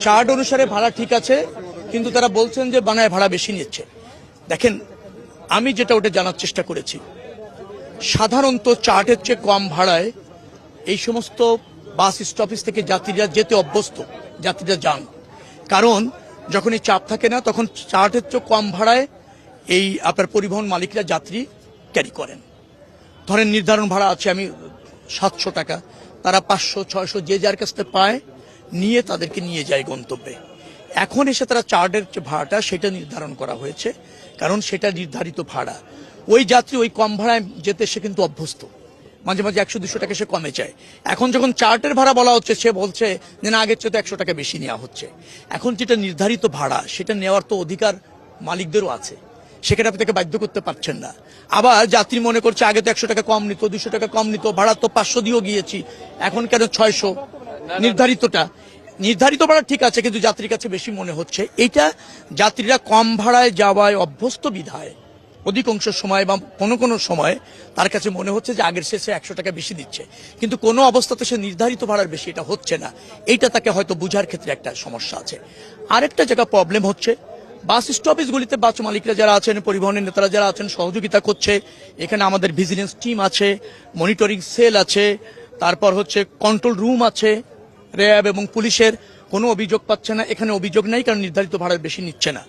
Chart অনুসারে ভাড়া ঠিক আছে, কিন্তু তারা বলছেন যে বানায় ভাড়া বেশি নিচ্ছে। দেখেন, আমি যেটা ওটা জানার চেষ্টা করেছি, সাধারণত চার্টের চেয়ে কম ভাড়ায় এই সমস্ত বাস স্টপেজ থেকে যাত্রীরা যেতে অভ্যস্ত, যাত্রীরা যান। কারণ যখন এই চাপ থাকে না, তখন চার্টের চেয়ে কম ভাড়ায় এই আপনার পরিবহন মালিকরা যাত্রী ক্যারি করেন। ধরেন নির্ধারণ ভাড়া আছে আমি 700 টাকা, তারা 500-600 যে যার কাছ থেকে পায় নিয়ে তাদেরকে নিয়ে যায় গন্তব্যে। এখন এসে তারা চার্টের যে ভাড়াটা সেটা নির্ধারণ করা হয়েছে, কারণ সেটা নির্ধারিত ভাড়া। ওই যাত্রী ওই কম ভাড়ায় যেতে সে কিন্তু অভ্যস্ত, মাঝে মাঝে 100-200 টাকা সে কমে যায়। এখন যখন চার্টের ভাড়া বলা হচ্ছে, সে বলছে যে না, আগের চেয়ে তো 100 টাকা বেশি নেওয়া হচ্ছে। এখন যেটা নির্ধারিত ভাড়া সেটা নেওয়ার তো অধিকার মালিকদেরও আছে, সেখানে আপনি তাকে বাধ্য করতে পারছেন না। আবার যাত্রী মনে করছে আগে তো 100 টাকা কম নিত, 200 টাকা কম নিত, ভাড়া তো 500 দিয়েও গিয়েছি, এখন কেন 600? নির্ধারিত ভাড়া ঠিক আছে, কিন্তু যাত্রীর কাছে বেশি মনে হচ্ছে। এইটা যাত্রীরা কম ভাড়ায় যাওয়ায় অভ্যস্ত বিধায় অধিকাংশ সময় বা কোনো সময় তার কাছে মনে হচ্ছে যে আগের শেষে 100 টাকা বেশি দিচ্ছে, কিন্তু কোনো অবস্থাতে সে নির্ধারিত ভাড়ার বেশি এটা হচ্ছে না। এইটা তাকে হয়তো বুঝার ক্ষেত্রে একটা সমস্যা আছে। আরেকটা জায়গা প্রবলেম হচ্ছে, বাস স্টপেজগুলিতে বাস মালিকরা যারা আছেন, পরিবহনের নেতারা যারা আছেন, সহযোগিতা করছে। এখানে আমাদের ভিজিলেন্স টিম আছে, মনিটরিং সেল আছে, তারপর হচ্ছে কন্ট্রোল রুম আছে, র্যাব এবং পুলিশের। কোনো অভিযোগ পাচ্ছে না, এখানে অভিযোগ নাই, কারণ নির্ধারিত ভাড়ার বেশি নিচ্ছে না।